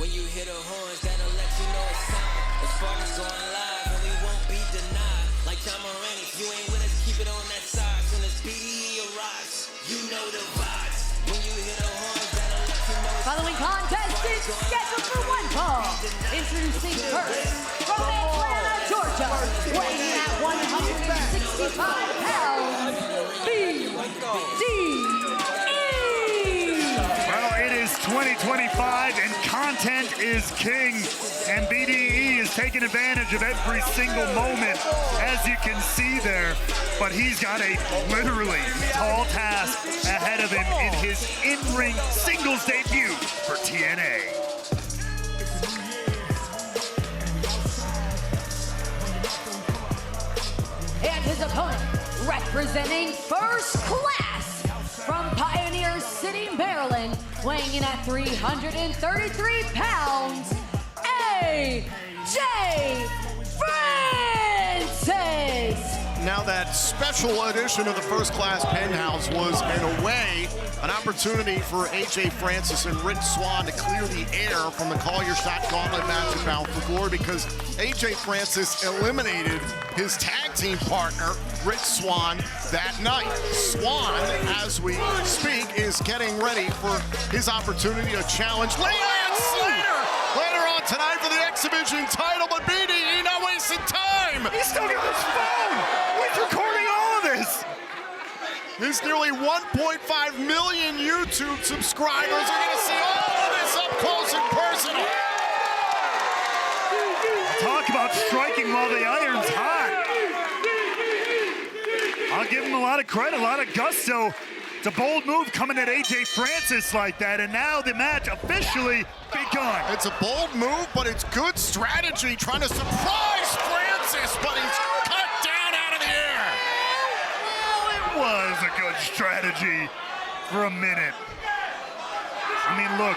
When you hear the horns, that'll let you know it's time. As far as going live, and we won't be denied. Like John Moran, if you ain't with us, keep it on that side. Soon as BDE arrives, you know the vibes. When you hear the horns, that'll let you know it's Following contest is scheduled for one fall. Introducing first, from Atlanta, Georgia, weighing in at 165 pounds, BDE. Well, it is 2025 and content is king, and BDE is taking advantage of every single moment, as you can see there. But he's got a literally tall task ahead of him in his in-ring singles debut for TNA. And his opponent, representing First Class from Pioneer City, Maryland, weighing in at 333 pounds, AJ Francis. Now that special edition of the First Class Penthouse was, in a way, an opportunity for AJ Francis and Rich Swann to clear the air from the Call Your Shot Gauntlet match at Bound for Glory, because AJ Francis eliminated his tag team partner, Rich Swann, that night. Swann, as we speak, is getting ready for his opportunity to challenge Leland Slater later on tonight for the X Division title, but BDE not wasting time. He's still got his phone! He's recording all of this! His nearly 1.5 million YouTube subscribers are going to see all of this up close and personal. Talk about striking while the iron's hot. I'll give him a lot of credit, a lot of gusto. It's a bold move coming at AJ Francis like that, and now the match officially begun. It's a bold move, but it's good strategy, trying to surprise Francis, but he's cut down out of the air. Well, it was a good strategy for a minute. I mean, look,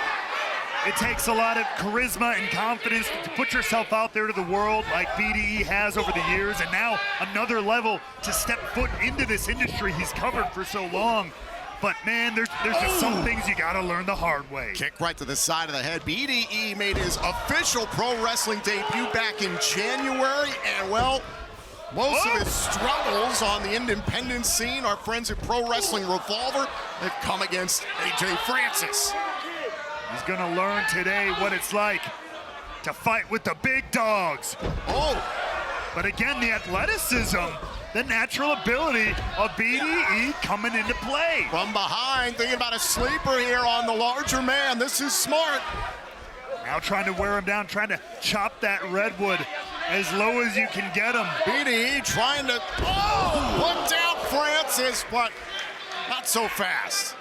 it takes a lot of charisma and confidence to put yourself out there to the world like BDE has over the years, and now another level to step foot into this industry he's covered for so long. But man, there's just some things you gotta learn the hard way. Kick right to the side of the head. BDE made his official pro wrestling debut back in January, and well, most of his struggles on the independent scene, our friends at Pro Wrestling Revolver, have come against AJ Francis. He's gonna learn today what it's like to fight with the big dogs. Oh! But again, the athleticism, the natural ability of BDE coming into play. From behind, thinking about a sleeper here on the larger man. This is smart. Now trying to wear him down, trying to chop that redwood as low as you can get him. BDE trying to put down Francis, but not so fast.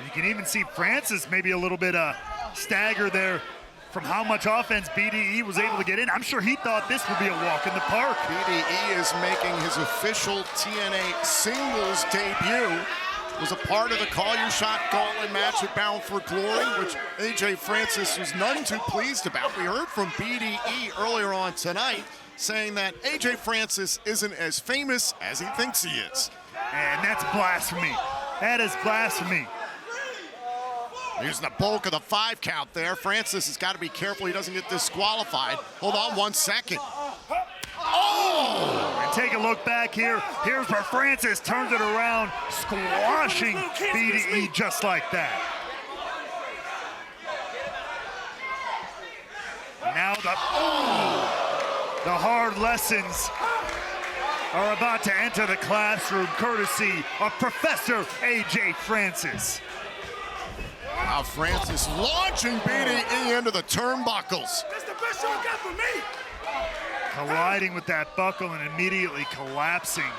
You can even see Francis maybe a little bit stagger there from how much offense BDE was able to get in. I'm sure he thought this would be a walk in the park. BDE is making his official TNA singles debut. Was a part of the Call Your Shot Gauntlet match at Bound for Glory, which AJ Francis was none too pleased about. We heard from BDE earlier on tonight saying that AJ Francis isn't as famous as he thinks he is. And that's blasphemy. That is blasphemy. Using the bulk of the 5 count there. Francis has got to be careful he doesn't get disqualified. Hold on 1 second. Oh! And take a look back here. Here's where Francis turns it around, squashing BDE just like that. Now the hard lessons are about to enter the classroom, courtesy of Professor AJ Francis. Now Francis launching BDE into the turnbuckles. That's the best y'all got for me. Colliding with that buckle and immediately collapsing.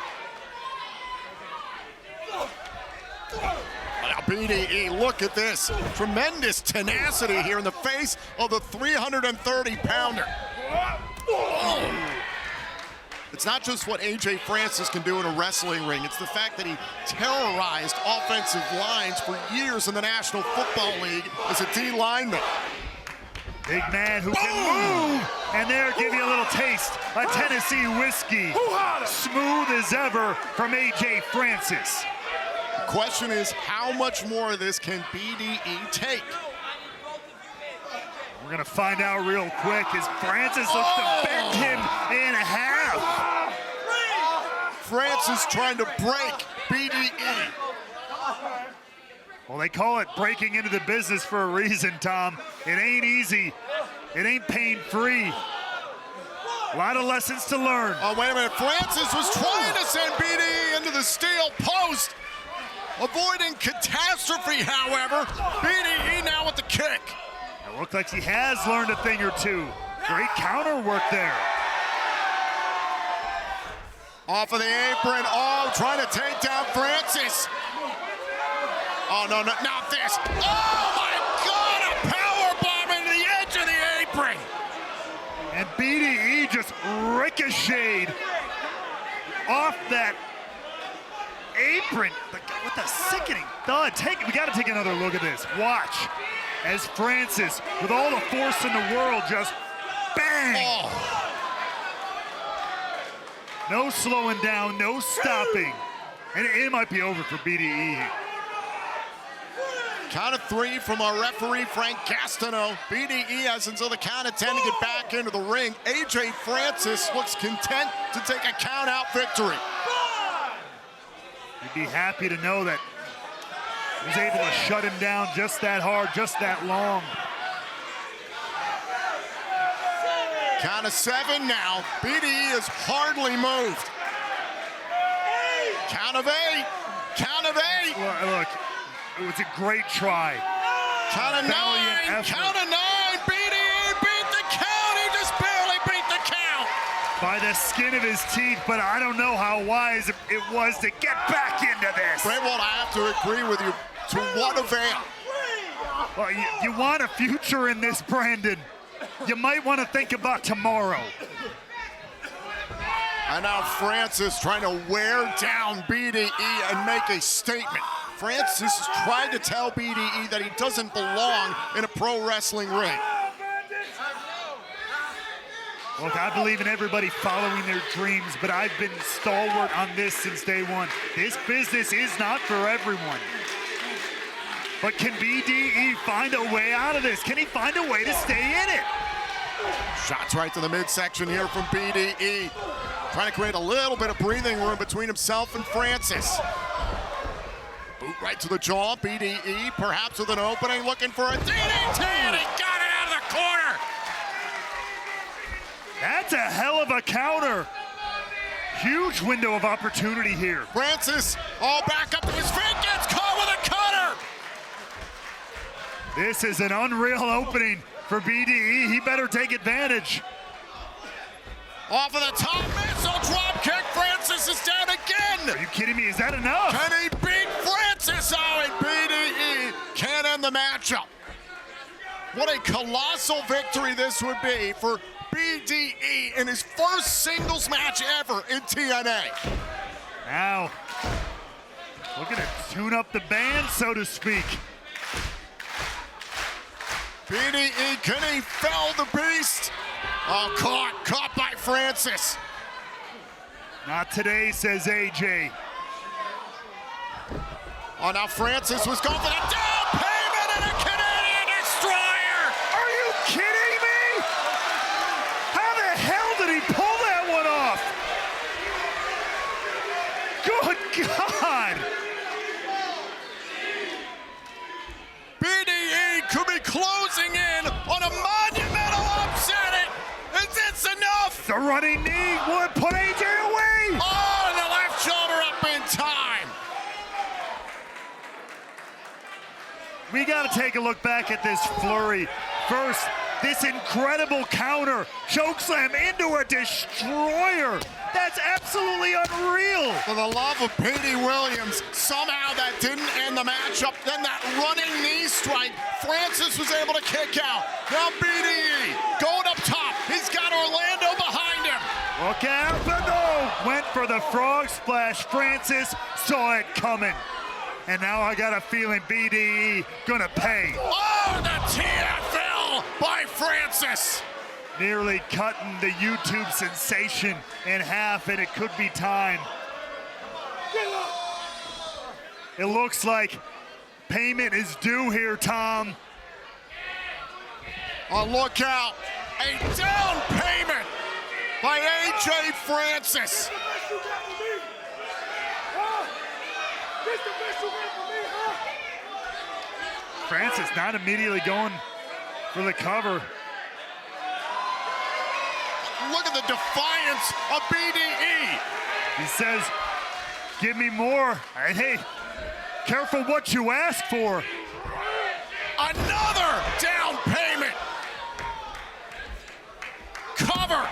Now BDE, look at this. Tremendous tenacity here in the face of the 330-pounder. Oh. It's not just what AJ Francis can do in a wrestling ring. It's the fact that he terrorized offensive lines for years in the National Football League as a D lineman. Big man who can move. And there, give you a little taste. A Tennessee whiskey. Smooth as ever from AJ Francis. The question is, how much more of this can BDE take? We're gonna find out real quick as Francis looks to bend him in half. Francis trying to break BDE. Well, they call it breaking into the business for a reason, Tom. It ain't easy. It ain't pain-free. A lot of lessons to learn. Oh, wait a minute. Francis was trying to send BDE into the steel post. Avoiding catastrophe, however. BDE now with the kick. It looked like he has learned a thing or two. Great counter work there. Off of the apron. Oh, trying to take down Francis. Oh, no, not this. Oh, my God, a power bomb into the edge of the apron. And BDE just ricocheted off that apron. What the sickening thud. We got to take another look at this. Watch as Francis, with all the force in the world, just bang. Oh. No slowing down, no stopping. And it might be over for BDE. Count of 3 from our referee, Frank Gastineau. BDE has until the count of 10 to get back into the ring. AJ Francis looks content to take a count-out victory. You'd be happy to know that he was able to shut him down just that hard, just that long. Count of 7 now. BDE is hardly moved. Count of 8. Count of 8. Look, it was a great try. Count of 9. Count of 9. BDE beat the count. He just barely beat the count. By the skin of his teeth, but I don't know how wise it was to get back into this. Brandwald, I have to agree with you. To what avail? Well, you want a future in this, Brandon. You might want to think about tomorrow. And now Francis trying to wear down BDE and make a statement. Francis is trying to tell BDE that he doesn't belong in a pro wrestling ring. Look, I believe in everybody following their dreams, but I've been stalwart on this since day one. This business is not for everyone. But can BDE find a way out of this? Can he find a way to stay in it? Shots right to the midsection here from BDE. Trying to create a little bit of breathing room between himself and Francis. Boot right to the jaw. BDE perhaps with an opening, looking for a DDT, and he got it out of the corner. That's a hell of a counter. Huge window of opportunity here. Francis all back up to his feet, gets caught with a cutter. This is an unreal opening for BDE. He better take advantage. Off of the top, missile drop kick. Francis is down again. Are you kidding me? Is that enough? Can he beat Francis? Oh, and BDE can't end the matchup. What a colossal victory this would be for BDE in his first singles match ever in TNA. Now, looking to tune up the band, so to speak. BDE, can he fell the beast? Oh, caught by Francis. Not today, says AJ. Oh, now Francis was going for the down payment and a Canadian destroyer. Are you kidding me? How the hell did he pull that one off? Good God. BDE could be closing in on a monumental upset. Is this enough? The running knee would put AJ away. Oh, and the left shoulder up in time. We got to take a look back at this flurry. First, this incredible counter. Chokeslam into a destroyer. That's absolutely unreal. For the love of Petey Williams, somehow that didn't end the matchup. Then that running knee strike, Francis was able to kick out. Now BDE going up top. He's got Orlando behind him. Look out, but no! Went for the frog splash. Francis saw it coming. And now I got a feeling BDE gonna pay. Oh, the TFL by Francis. Nearly cutting the YouTube sensation in half, and it could be time. It looks like payment is due here, Tom. Oh, look out. A down payment by AJ Francis. Francis not immediately going for the cover. Look at the defiance of BDE. He says, give me more. And hey, careful what you ask for. Another down payment. Cover.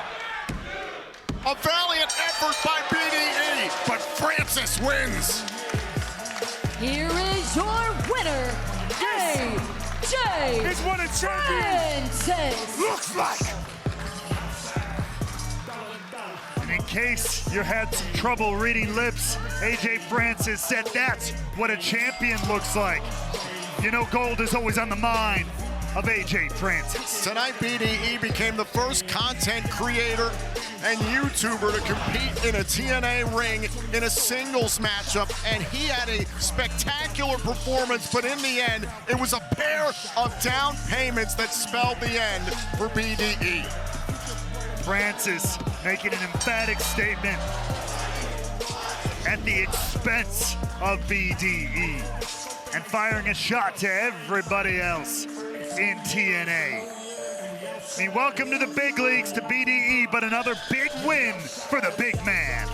A valiant effort by BDE, but Francis wins. Here is your winner, AJ He's won a champion. Francis. Looks like. And in case you had some trouble reading lips, AJ Francis said that's what a champion looks like. You know, gold is always on the mind of AJ Francis. Tonight, BDE became the first content creator and YouTuber to compete in a TNA ring in a singles matchup, and he had a spectacular performance, but in the end, it was a pair of down payments that spelled the end for BDE. Francis making an emphatic statement at the expense of BDE and firing a shot to everybody else in TNA. I mean, welcome to the big leagues to BDE, but another big win for the big man.